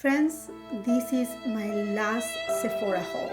Friends, this is my last Sephora haul.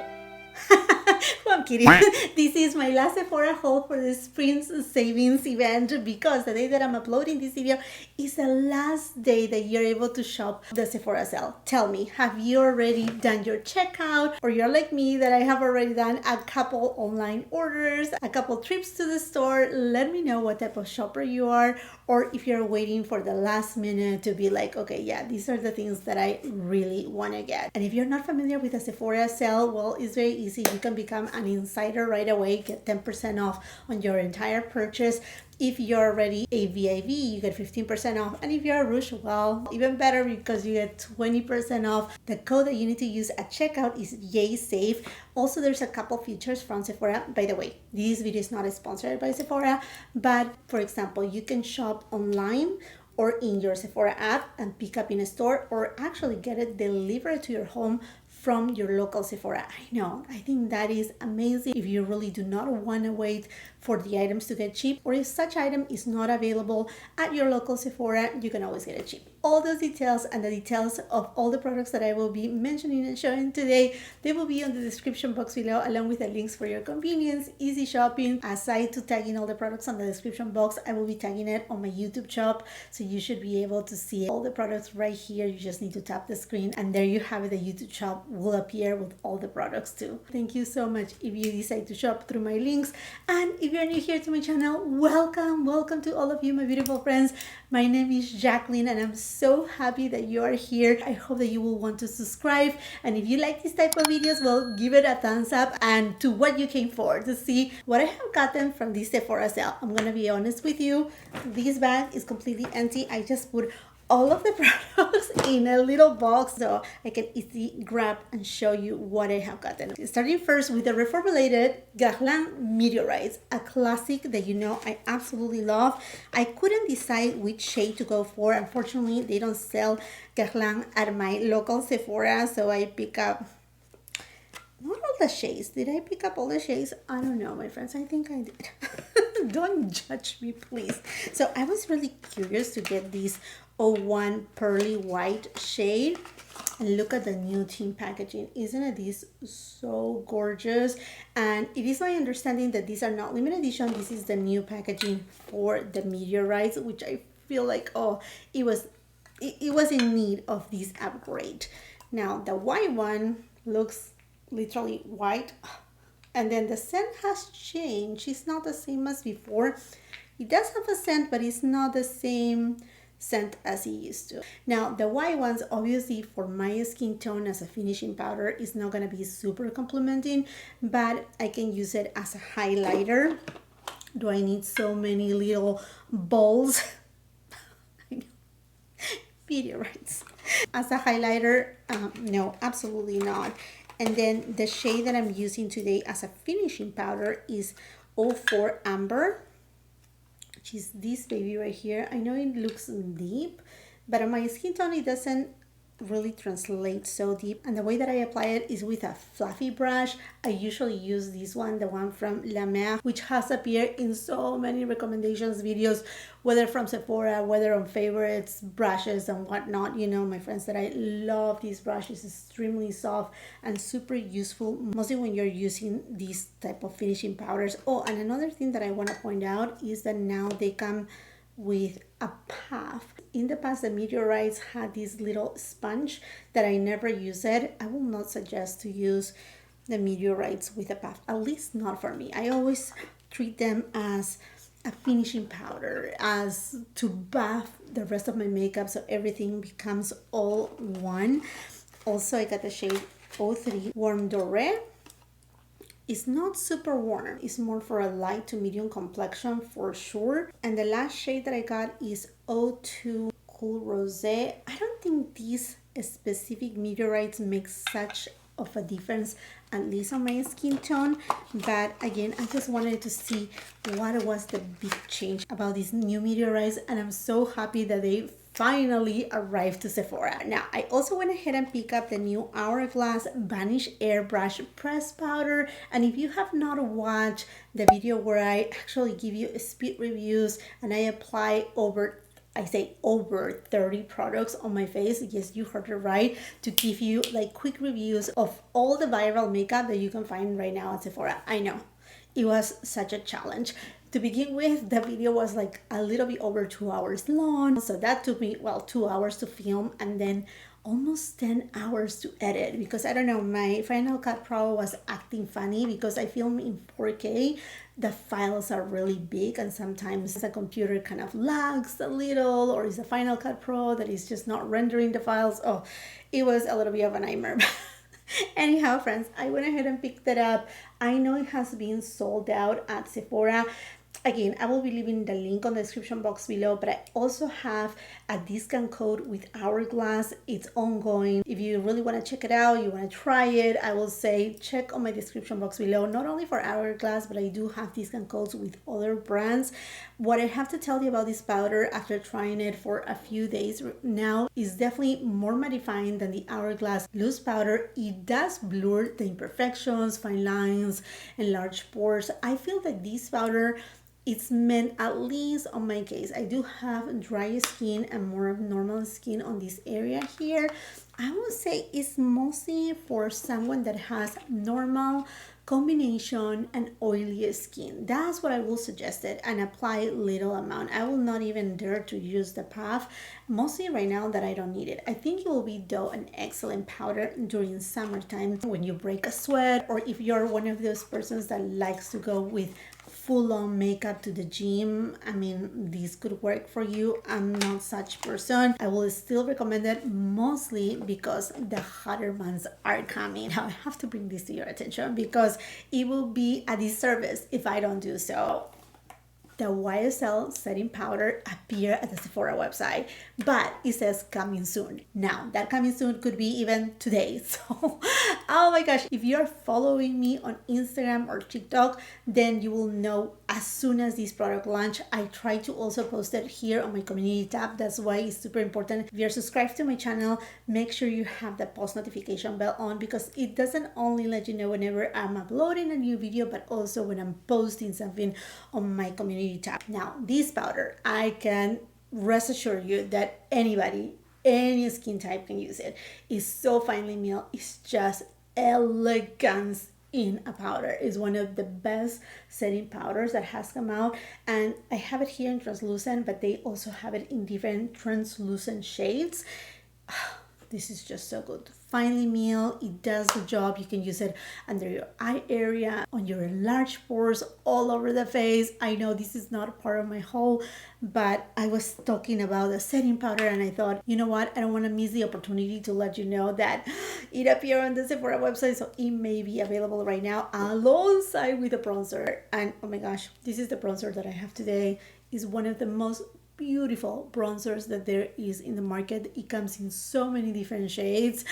Well, I'm kidding. This is my last Sephora haul for the spring savings event because the day that I'm uploading this video is the last day that you're able to shop the Sephora sale. Tell me, have you already done your checkout, or you're like me that I have already done a couple online orders, a couple trips to the store? Let me know what type of shopper you are, or if you're waiting for the last minute to be like, okay, yeah, these are the things that I really want to get. And if you're not familiar with a Sephora sale, well, it's very easy. You can become an insider right away, get 10% off on your entire purchase. If you're already a VIV, you get 15% off. And if you're a Rouge, well, even better because you get 20% off. The code that you need to use at checkout is YSAFE. Also, there's a couple features from Sephora. By the way, this video is not sponsored by Sephora, but for example, you can shop online or in your Sephora app and pick up in a store, or actually get it delivered to your home from your local Sephora. I know, I think that is amazing if you really do not want to wait for the items to get cheap, or if such item is not available at your local Sephora, you can always get it cheap. All those details and the details of all the products that I will be mentioning and showing today, they will be on the description box below, along with the links for your convenience, easy shopping. Aside to tagging all the products on the description box, I will be tagging it on my YouTube shop, so you should be able to see all the products right here. You just need to tap the screen and there you have it. The YouTube shop will appear with all the products too. Thank you so much if you decide to shop through my links. And if you're new here to my channel, welcome to all of you, my beautiful friends. My name is Jacqueline and I'm so happy that you are here. I hope that you will want to subscribe, and if you like this type of videos, well, give it a thumbs up. And to what you came for, to see what I have gotten from this Sephora sale. I'm gonna be honest with you, this bag is completely empty. I just put all of the products in a little box so I can easily grab and show you what I have gotten. Starting first with the reformulated GUERLAIN Meteorites, a classic that you know I absolutely love. I couldn't decide which shade to go for. Unfortunately, they don't sell GUERLAIN at my local Sephora, so I pick up not all the shades. Did I pick up all the shades? I don't know, my friends. I think I did. Don't judge me, please. So I was really curious to get this 01 pearly white shade. And look at the new team packaging. Isn't it this so gorgeous? And it is my understanding that these are not limited edition. This is the new packaging for the Meteorites, which I feel like, oh, it was in need of this upgrade. Now the white one looks literally white, and then the scent has changed. It's not the same as before. It does have a scent, but it's not the same scent as it used to. Now the white ones, obviously for my skin tone as a finishing powder, is not going to be super complimenting, but I can use it as a highlighter. Do I need so many little balls? Meteorites as a highlighter? No, absolutely not. And then the shade that I'm using today as a finishing powder is 04 Amber, which is this baby right here. I know it looks deep, but on my skin tone it doesn't really translate so deep. And the way that I apply it is with a fluffy brush. I usually use this one, the one from MER, which has appeared in so many recommendations videos, whether from Sephora, whether on favorites, brushes and whatnot. You know, my friends, that I love this brush. It's extremely soft and super useful, mostly when you're using these type of finishing powders. Oh, and another thing that I want to point out is that now they come with a puff. In the past, the Meteorites had this little sponge that I never use it. I will not suggest to use the Meteorites with a puff, at least not for me. I always treat them as a finishing powder, as to buff the rest of my makeup, so everything becomes all one. Also, I got the shade 03 Warm Doré. It's not super warm. It's more for a light to medium complexion for sure. And the last shade that I got is 02 Cool Rosé. I don't think these specific Meteorites make such of a difference, at least on my skin tone. But again, I just wanted to see what was the big change about these new Meteorites, and I'm so happy that they finally arrived to Sephora. Now, I also went ahead and picked up the new HOURGLASS Vanish Airbrush Press Powder. And if you have not watched the video where I actually give you speed reviews and I apply over I say over 30 products on my face. Yes, you heard it right, to give you like quick reviews of all the viral makeup that you can find right now at Sephora. I know it was such a challenge. To begin with, the video was like a little bit over 2 hours long. So that took me, well, 2 hours to film and then almost 10 hours to edit, because I don't know, my Final Cut Pro was acting funny because I film in 4K. The files are really big and sometimes the computer kind of lags a little, or it's a Final Cut Pro that is just not rendering the files. Oh, it was a little bit of a nightmare. Anyhow, friends, I went ahead and picked it up. I know it has been sold out at Sephora. Again, I will be leaving the link on the description box below, but I also have a discount code with Hourglass. It's ongoing. If you really want to check it out, you want to try it, I will say check on my description box below, not only for Hourglass, but I do have discount codes with other brands. What I have to tell you about this powder after trying it for a few days now is definitely more mattifying than the Hourglass loose powder. It does blur the imperfections, fine lines, and large pores. I feel that this powder, it's meant, at least on my case, I do have dry skin and more of normal skin on this area here. I would say it's mostly for someone that has normal, combination, and oily skin. That's what I will suggest it, and apply little amount. I will not even dare to use the puff, mostly right now that I don't need it. I think it will be though an excellent powder during summertime when you break a sweat, or if you're one of those persons that likes to go with full-on makeup to the gym. I mean, this could work for you. I'm not such person. I will still recommend it, mostly because the hotter months are coming. Now I have to bring this to your attention because it will be a disservice if I don't do so. The YSL setting powder appear at the Sephora website, but it says coming soon. Now, that coming soon could be even today. So, oh my gosh, if you're following me on Instagram or TikTok, then you will know as soon as this product launch. I try to also post it here on my community tab. That's why it's super important. If you're subscribed to my channel, make sure you have the post notification bell on, because it doesn't only let you know whenever I'm uploading a new video, but also when I'm posting something on my community tab. Now, this powder, I can rest assure you that anybody, any skin type can use it. It's so finely milled. It's just elegance in a powder. It's one of the best setting powders that has come out, and I have it here in translucent, but they also have it in different translucent shades. This is just so good. Finely milled, it does the job. You can use it under your eye area, on your enlarged pores, all over the face. I know this is not part of my haul, but I was talking about the setting powder and I thought, you know what, I don't want to miss the opportunity to let you know that it appeared on the Sephora website, so it may be available right now alongside with the bronzer. And oh my gosh, this is the bronzer that I have today. It's one of the most beautiful bronzers that there is in the market. It comes in so many different shades,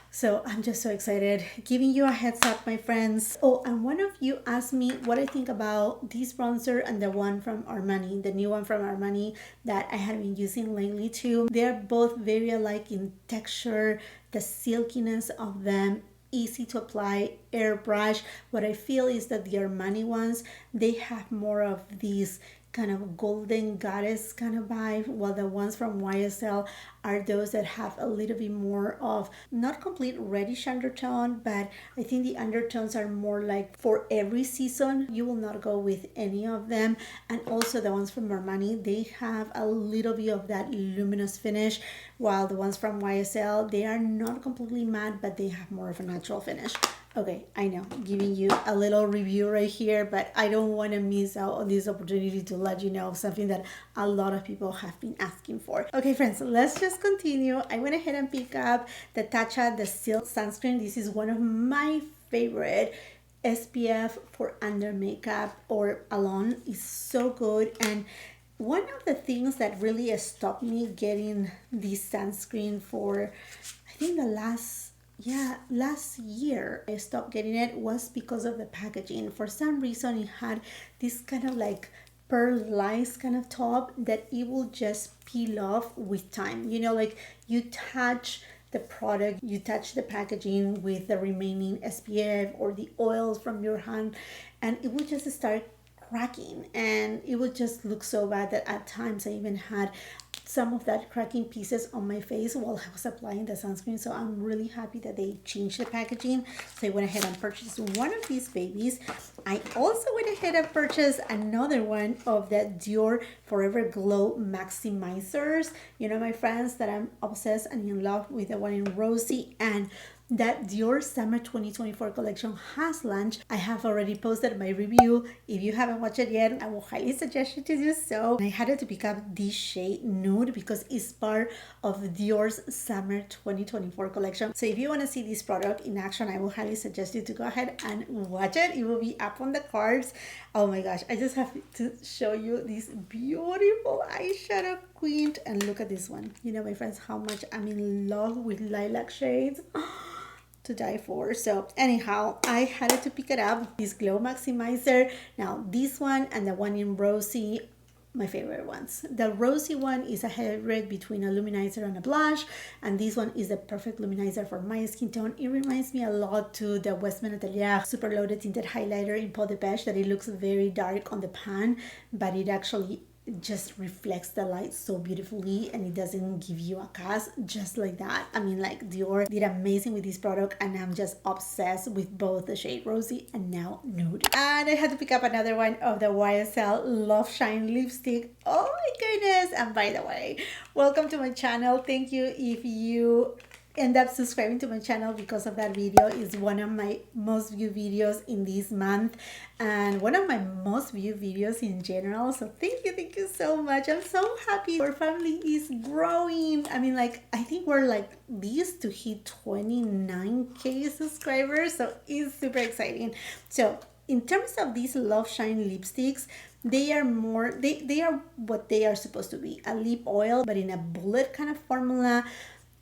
so I'm just so excited, giving you a heads up, my friends. Oh, and one of you asked me what I think about this bronzer and the one from Armani, the new one from Armani that I have been using lately too. They're both very alike in texture, the silkiness of them, easy to apply, airbrush. What I feel is that the Armani ones, they have more of these kind of golden goddess kind of vibe, while the ones from YSL are those that have a little bit more of not complete reddish undertone, but I think the undertones are more like for every season. You will not go with any of them. And also the ones from Armani, they have a little bit of that luminous finish, while the ones from YSL, they are not completely matte, but they have more of a natural finish. Okay, I know, giving you a little review right here, but I don't want to miss out on this opportunity to let you know something that a lot of people have been asking for. Okay, friends, let's just continue. I went ahead and picked up the TATCHA, the Silk Sunscreen. This is one of my favorite SPF for under makeup or alone. It's so good. And one of the things that really stopped me getting this sunscreen for, I think the last year I stopped getting it was because of the packaging. For some reason it had this kind of like pearlized kind of top that it will just peel off with time. You know, like you touch the product, you touch the packaging with the remaining SPF or the oils from your hand, and it will just start cracking, and it would just look so bad that at times I even had some of that cracking pieces on my face while I was applying the sunscreen. So I'm really happy that they changed the packaging. So I went ahead and purchased one of these babies. I also went ahead and purchased another one of the DIOR Forever Glow Maximizers. You know, my friends, that I'm obsessed and in love with the one in Rosy, and that DIOR Summer 2024 collection has launched. I have already posted my review. If you haven't watched it yet, I will highly suggest you to do so. I had to pick up this shade Nude because it's part of DIOR's Summer 2024 collection. So if you want to see this product in action, I will highly suggest you to go ahead and watch it. It will be up on the cards. Oh my gosh, I just have to show you this beautiful eyeshadow queen. And look at this one. You know, my friends, how much I'm in love with lilac shades. To die for. So anyhow, I had to pick it up, this Glow Maximizer. Now this one and the one in Rosy, my favorite ones. The Rosy one is a hybrid between a luminizer and a blush, and this one is the perfect luminizer for my skin tone. It reminds me a lot to the Westman Atelier Super Loaded Tinted Highlighter in Peau de Beige, that it looks very dark on the pan, but it actually just reflects the light so beautifully, and it doesn't give you a cast, just like that. I mean, like, Dior did amazing with this product, and I'm just obsessed with both the shade Rosy and now Nude. And I had to pick up another one of the YSL Love Shine lipstick. Oh my goodness. And by the way, welcome to my channel. Thank you if you end up subscribing to my channel because of that video. Is one of my most viewed videos in this month, and one of my most viewed videos in general. So thank you so much. I'm so happy our family is growing. I mean, like, I think we're like these to hit 29k subscribers, so it's super exciting. So in terms of these Love Shine lipsticks, they are more, they are what they are supposed to be, a lip oil but in a bullet kind of formula.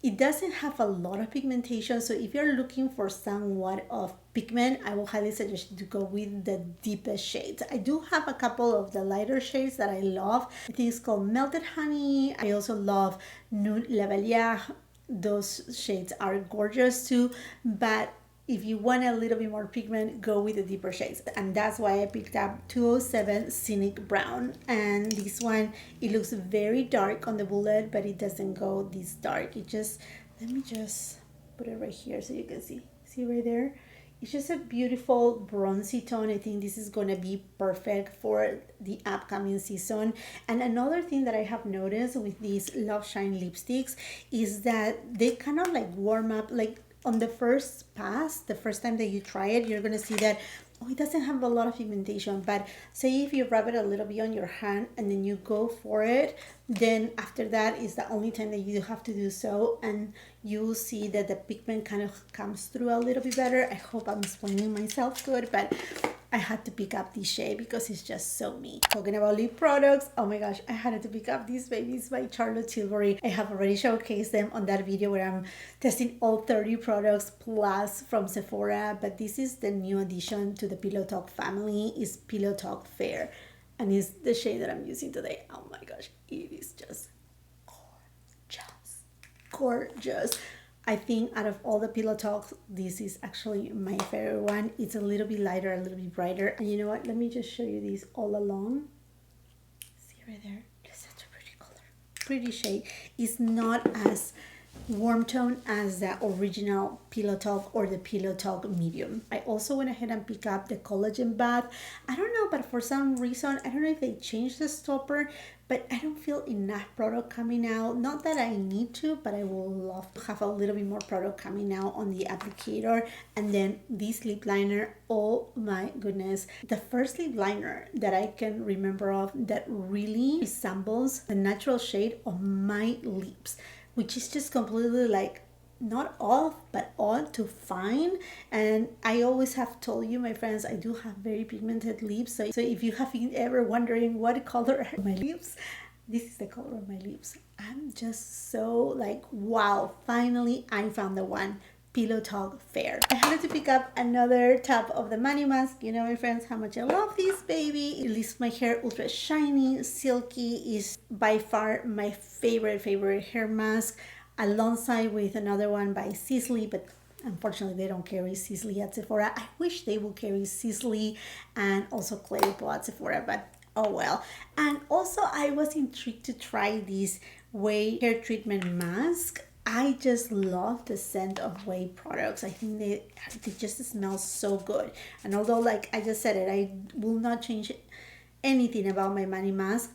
It doesn't have a lot of pigmentation, so if you're looking for somewhat of pigment, I will highly suggest you to go with the deepest shades. I do have a couple of the lighter shades that I love. I think it's called Melted Honey. I also love Nude Lavalier. Those shades are gorgeous too, but if you want a little bit more pigment, go with the deeper shades. And that's why I picked up 207 Scenic Brown. And this one, it looks very dark on the bullet, but it doesn't go this dark. It just, let me just put it right here so you can see. See right there? It's just a beautiful bronzy tone. I think this is going to be perfect for the upcoming season. And another thing that I have noticed with these Love Shine lipsticks is that they kind of like warm up, like, on the first pass, the first time that you try it, you're going to see that, oh, it doesn't have a lot of pigmentation. But say if you rub it a little bit on your hand and then you go for it, then after that is the only time that you have to do so, and you'll see that the pigment kind of comes through a little bit better. I hope I'm explaining myself good, but I had to pick up this shade because it's just so me. Talking about lip products, oh my gosh, I had to pick up these babies by Charlotte Tilbury. I have already showcased them on that video where I'm testing all 30 products plus from Sephora, but this is the new addition to the Pillow Talk family. Is Pillow Talk Fair, and it's the shade that I'm using today. Oh my gosh, it is just gorgeous. I think out of all the Pillow Talks, this is actually my favorite one. It's a little bit lighter, a little bit brighter. And you know what? Let me just show you these all along. See right there? It's such a pretty color. Pretty shade. It's not as warm tone as the original Pillow Talk or the Pillow Talk medium. I also went ahead and picked up the collagen bath. I don't know, but for some reason, I don't know if they changed the stopper, but I don't feel enough product coming out. Not that I need to, but I will love to have a little bit more product coming out on the applicator. And then this lip liner, oh my goodness. The first lip liner that I can remember of that really resembles the natural shade of my lips, which is just completely like not off but on to fine. And I always have told you, my friends, I do have very pigmented lips, so if you have been ever wondering what color are my lips, this is the color of my lips. I'm just so like, wow, finally I found the one. Pillow Talk Fair. I had to pick up another tub of the Money Mask. You know, my friends, how much I love this baby. It leaves my hair ultra shiny, silky. Is by far my favorite hair mask, alongside with another one by Sisley, but unfortunately they don't carry Sisley at Sephora. I wish they would carry Sisley and also Clay Depot at Sephora, but oh well. And also I was intrigued to try this Way hair treatment mask. I just love the scent of Way products. I think they just smell so good. And although, like I just said it, I will not change anything about my money mask.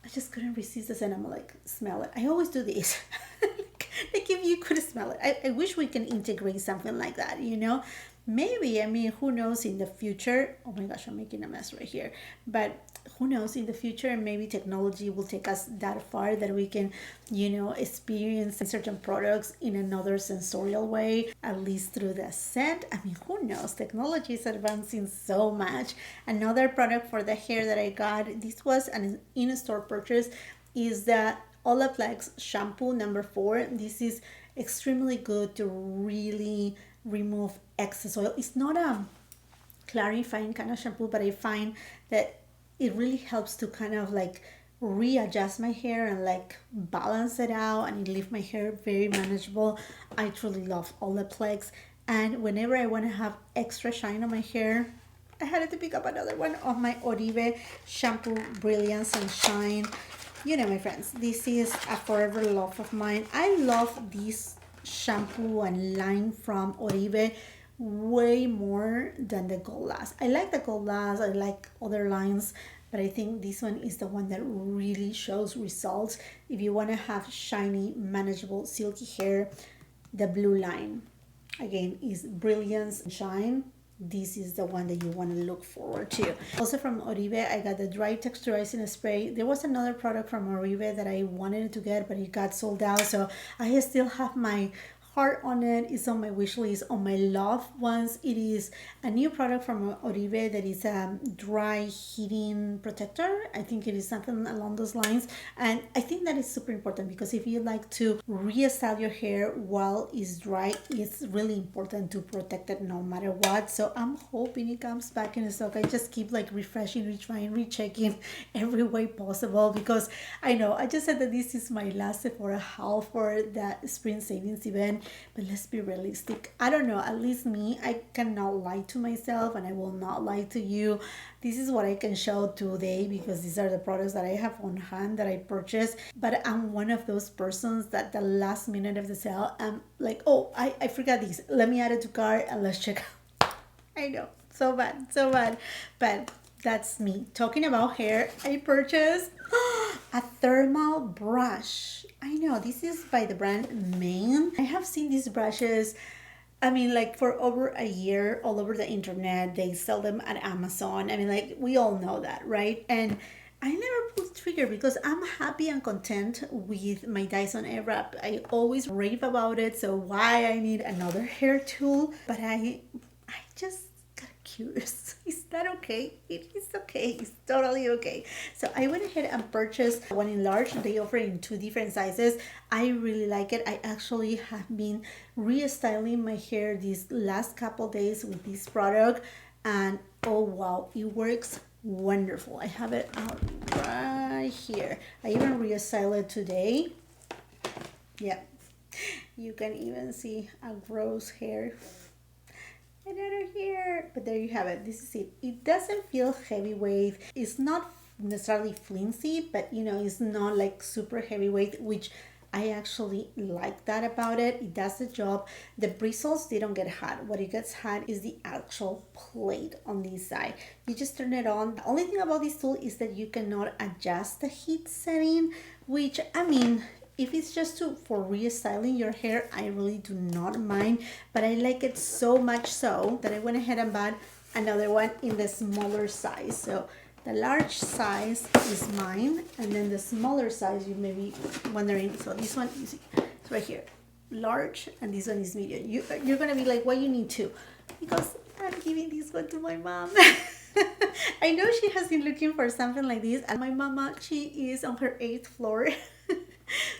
I just couldn't resist the scent. I'm like, smell it. I always do this. Like if you could smell it. I wish we can integrate something like that, you know? Maybe, I mean, who knows in the future? Oh my gosh, I'm making a mess right here. But who knows in the future, maybe technology will take us that far that we can, you know, experience certain products in another sensorial way, at least through the scent. I mean, who knows? Technology is advancing so much. Another product for the hair that I got, this was an in-store purchase, is the Olaplex shampoo number 4. This is extremely good to really remove excess oil. It's not a clarifying kind of shampoo, but I find that it really helps to kind of like readjust my hair and like balance it out and it leave my hair very manageable. I truly love Olaplex, and whenever I want to have extra shine on my hair, I had to pick up another one of my Oribe shampoo Brilliance and Shine. You know, my friends, this is a forever love of mine. I love this shampoo and line from Oribe way more than the GUERLAIN. I like the GUERLAIN, I like other lines, but I think this one is the one that really shows results. If you want to have shiny, manageable, silky hair, the blue line, again, is Brilliance and Shine. This is the one that you want to look forward to. Also from Oribe, I got the dry texturizing spray. There was another product from Oribe that I wanted to get, but it got sold out. So I still have my heart on it. It's on my wish list, on my love ones. It is a new product from Oribe that is a dry heating protector. I think it is something along those lines. And I think that is super important because if you like to restyle your hair while it's dry, it's really important to protect it no matter what. So I'm hoping it comes back in stock. I just keep like refreshing, retrying, rechecking every way possible because I know I just said that this is my last Sephora haul for the spring savings event. But let's be realistic. I don't know, at least me, I cannot lie to myself and I will not lie to you. This is what I can show today because these are the products that I have on hand that I purchased. But I'm one of those persons that the last minute of the sale, I'm like, oh, I forgot this. Let me add it to cart and let's check out. I know, so bad, so bad. But that's me. Talking about hair, I purchased a thermal brush. I know, this is by the brand MER. I have seen these brushes, I mean, like for over a year all over the internet. They sell them at Amazon. I mean, like we all know that, right? And I never pulled the trigger because I'm happy and content with my Dyson Airwrap. I always rave about it, so why I need another hair tool? But I just got curious. Is that okay? It is okay. It's totally okay. So I went ahead and purchased one in large. They offer it in 2 different sizes. I really like it. I actually have been restyling my hair these last couple days with this product, and oh wow, it works wonderful. I have it out right here. I even restyled it today. Yeah, you can even see a gross hair. Another here, but there you have it. This is it. It doesn't feel heavyweight. It's not necessarily flimsy, but you know, it's not like super heavyweight, which I actually like that about it. It does the job. The bristles, they don't get hot. What it gets hot is the actual plate on this side. You just turn it on. The only thing about this tool is that you cannot adjust the heat setting, which I mean, if it's just for restyling your hair, I really do not mind, but I like it so much so that I went ahead and bought another one in the smaller size. So the large size is mine, and then the smaller size, you may be wondering, so this one, you see, it's right here, large, and this one is medium. You're gonna be like, why you need 2? Because I'm giving this one to my mom. I know she has been looking for something like this, and my mama, she is on her 8th floor.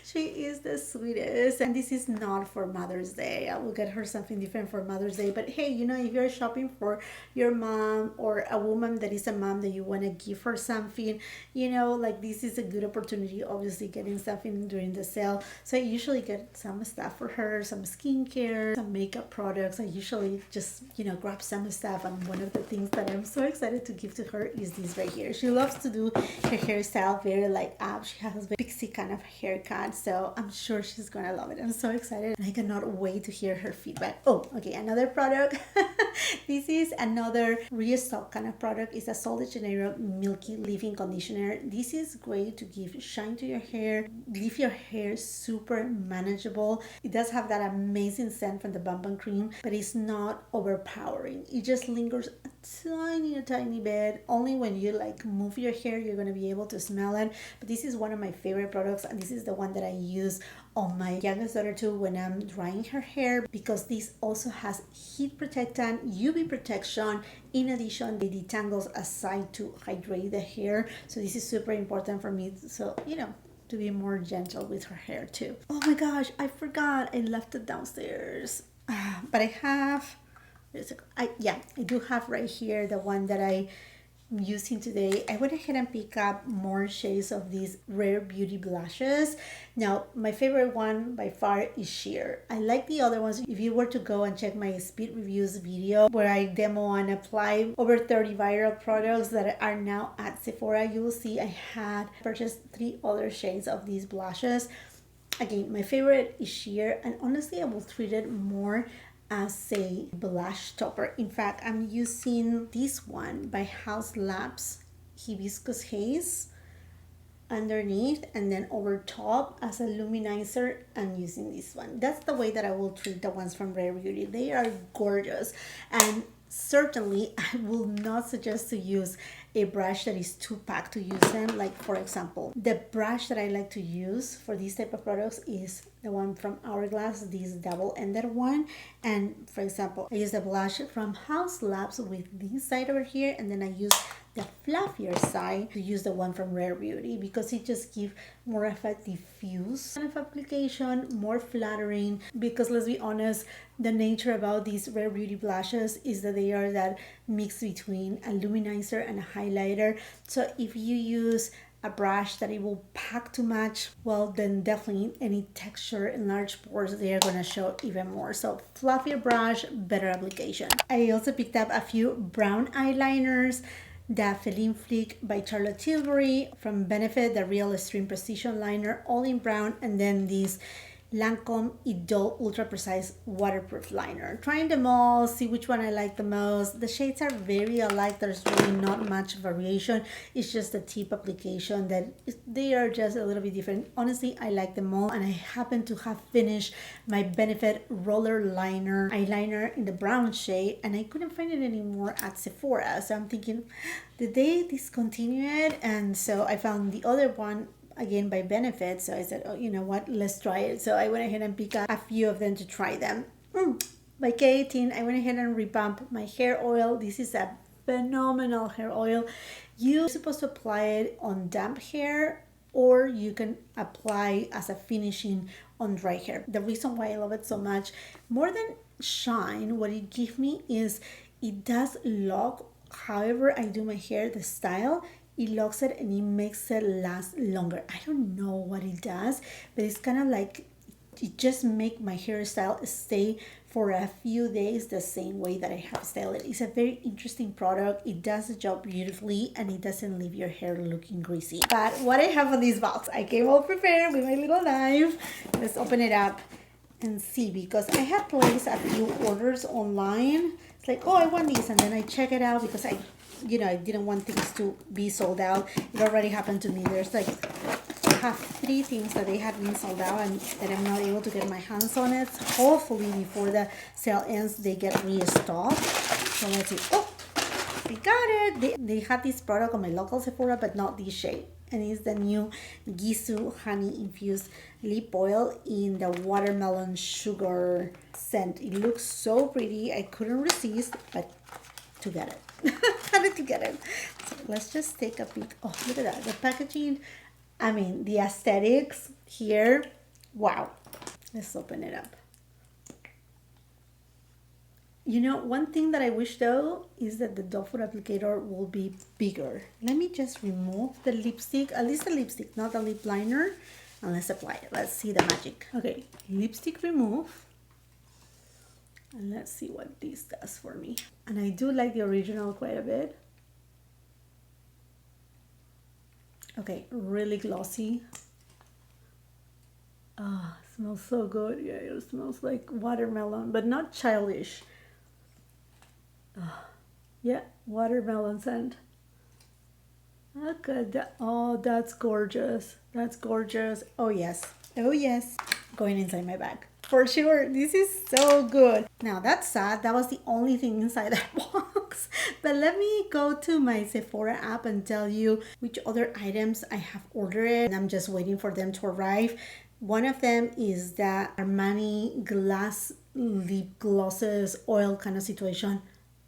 She is the sweetest. And this is not for Mother's Day. I will get her something different for Mother's Day. But hey, you know, if you're shopping for your mom or a woman that is a mom that you want to give her something, you know, like this is a good opportunity, obviously, getting something during the sale. So I usually get some stuff for her, some skincare, some makeup products. I usually just, you know, grab some stuff. And one of the things that I'm so excited to give to her is this right here. She loves to do her hairstyle very like up. She has a pixie kind of haircut, so I'm sure she's gonna love it. I'm so excited and I cannot wait to hear her feedback. Oh, okay, another product. This is another restock kind of product. It's a Sol de Janeiro Milky Leave-In Conditioner. This is great to give shine to your hair, leave your hair super manageable. It does have that amazing scent from the Bump Cream, but it's not overpowering. It just lingers a tiny bit. Only when you like move your hair you're going to be able to smell it. But this is one of my favorite products, and this is the one that I use on my youngest daughter too when I'm drying her hair, because this also has heat protectant, UV protection. In addition, it detangles aside to hydrate the hair, so this is super important for me, so you know, to be more gentle with her hair too. Oh my gosh, I forgot, I left it downstairs. But I have, I do have right here the one that I'm using today. I went ahead and picked up more shades of these Rare Beauty blushes. Now, my favorite one by far is Sheer. I like the other ones. If you were to go and check my speed reviews video where I demo and apply over 30 viral products that are now at Sephora, you will see I had purchased 3 other shades of these blushes. Again, my favorite is Sheer, and honestly, I will treat it more as a blush topper. In fact, I'm using this one by House Labs, Hibiscus Haze, underneath, and then over top as a luminizer I'm using this one. That's the way that I will treat the ones from Rare Beauty. They are gorgeous, and certainly I will not suggest to use a brush that is too packed to use them. Like for example, the brush that I like to use for these type of products is the one from Hourglass, this double-ended one. And for example, I use the blush from House Labs with this side over here, and then I use the fluffier side to use the one from Rare Beauty, because it just gives more of a diffuse kind of application, more flattering. Because let's be honest, the nature about these Rare Beauty blushes is that they are that mix between a luminizer and a highlighter. So if you use a brush that it will pack too much, well then definitely any texture and large pores, they are going to show even more. So fluffier brush, better application. I also picked up a few brown eyeliners. The Feline Flick by Charlotte Tilbury, from Benefit, the Real Extreme Precision Liner, all in brown, and then this Lancome Idol Ultra Precise Waterproof Liner. Trying them all, see which one I like the most. The shades are very alike. There's really not much variation. It's just the tip application that they are just a little bit different. Honestly, I like them all, and I happen to have finished my Benefit Roller Liner eyeliner in the brown shade, and I couldn't find it anymore at Sephora. So I'm thinking, did they discontinue it? And so I found the other one again by Benefit, so I said, oh, you know what, let's try it. So I went ahead and picked up a few of them to try them. By K18, I went ahead and revamped my hair oil. This is a phenomenal hair oil. You're supposed to apply it on damp hair, or you can apply as a finishing on dry hair. The reason why I love it so much, more than shine, what it gives me is it does lock however I do my hair, the style. It locks it and it makes it last longer. I don't know what it does, but it's kind of like it just makes my hairstyle stay for a few days the same way that I have styled it. It's a very interesting product. It does the job beautifully, and it doesn't leave your hair looking greasy. But what I have on this box, I came all prepared with my little knife. Let's open it up and see, because I have placed a few orders online. It's like, oh, I want these, and then I check it out because I didn't want things to be sold out. It already happened to me. There's like, I have 3 things that they had been sold out and that I'm not able to get my hands on it. Hopefully before the sale ends, they get restocked. So let's see. Oh, we got it. They had this product on my local Sephora, but not this shade. And it's the new Gisou Honey Infused Lip Oil in the Watermelon Sugar scent. It looks so pretty. I couldn't resist, but to get it. Had to get it. So let's just take a peek. Oh, look at that. The packaging, I mean, the aesthetics here. Wow. Let's open it up. You know, one thing that I wish though is that the doe foot applicator will be bigger. Let me just remove the lipstick, at least the lipstick, not the lip liner, and let's apply it. Let's see the magic. Okay, lipstick remove. And let's see what this does for me. And I do like the original quite a bit. Okay, really glossy. Ah, it smells so good. Yeah, it smells like watermelon, but not childish. Yeah, watermelon scent. Look at that. Oh, that's gorgeous. That's gorgeous. Oh, yes. Oh, yes. Going inside my bag. For sure. This is so good. Now, that's sad. That was the only thing inside that box. But let me go to my Sephora app and tell you which other items I have ordered. And I'm just waiting for them to arrive. One of them is the Armani glass lip glosses oil kind of situation.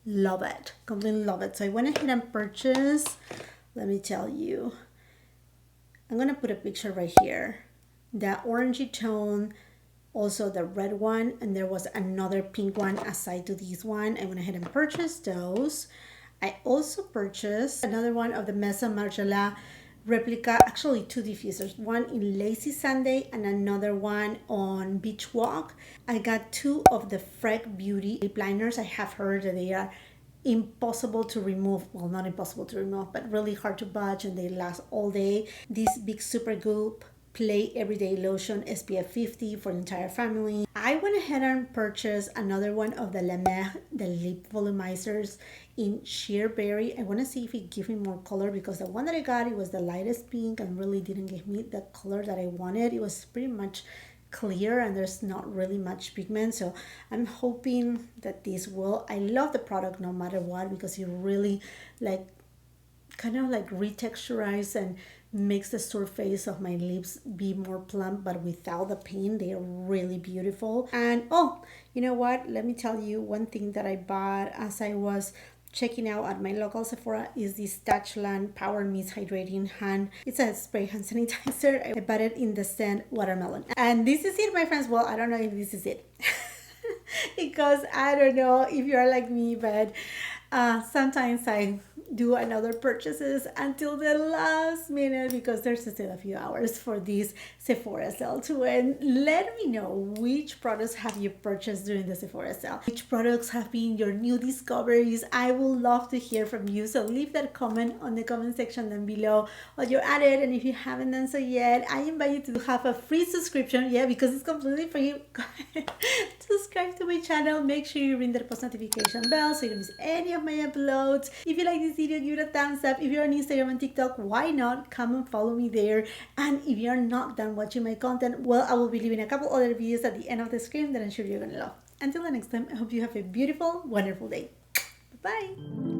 Love it. Completely love it. So I went ahead and purchased, let me tell you, I'm going to put a picture right here. The orangey tone, also the red one, and there was another pink one aside to this one. I went ahead and purchased those. I also purchased another one of the Mesa Margiela replica, actually two diffusers, one in Lazy Sunday and another one on Beach Walk. I got two of the Freck Beauty lip liners. I have heard that they are impossible to remove, well, not impossible to remove, but really hard to budge, and they last all day. This Big Super Goop Play Everyday Lotion SPF 50 for the entire family. I went ahead and purchased another one of the MER, the lip volumizers in sheer berry. I want to see if it gives me more color, because the one that I got, it was the lightest pink and really didn't give me the color that I wanted. It was pretty much clear and there's not really much pigment, so I'm hoping that this will. I love the product no matter what, because it really like kind of like retexturize and makes the surface of my lips be more plump, but without the pain. They are really beautiful. And oh, you know what, let me tell you one thing that I bought as I was checking out at my local Sephora is this TATCHA Power Mist Hydrating Hand. It's a spray hand sanitizer. I bought it in the scent watermelon. And this is it, my friends. Well, I don't know if this is it. Because I don't know if you're like me, but sometimes I do another purchases until the last minute, because there's still a few hours for this Sephora sale too. And let me know which products have you purchased during the Sephora sale, which products have been your new discoveries. I would love to hear from you, so leave that comment on the comment section down below what you added. And if you haven't done so yet, I invite you to have a free subscription, yeah, because it's completely free. Subscribe to my channel, make sure you ring the post notification bell so you don't miss any of my uploads. If you like this video, give it a thumbs up. If you're on Instagram and TikTok, why not come and follow me there? And if you're not done watching my content, well, I will be leaving a couple other videos at the end of the screen that I'm sure you're gonna love. Until the next time, I hope you have a beautiful, wonderful day. Bye-bye.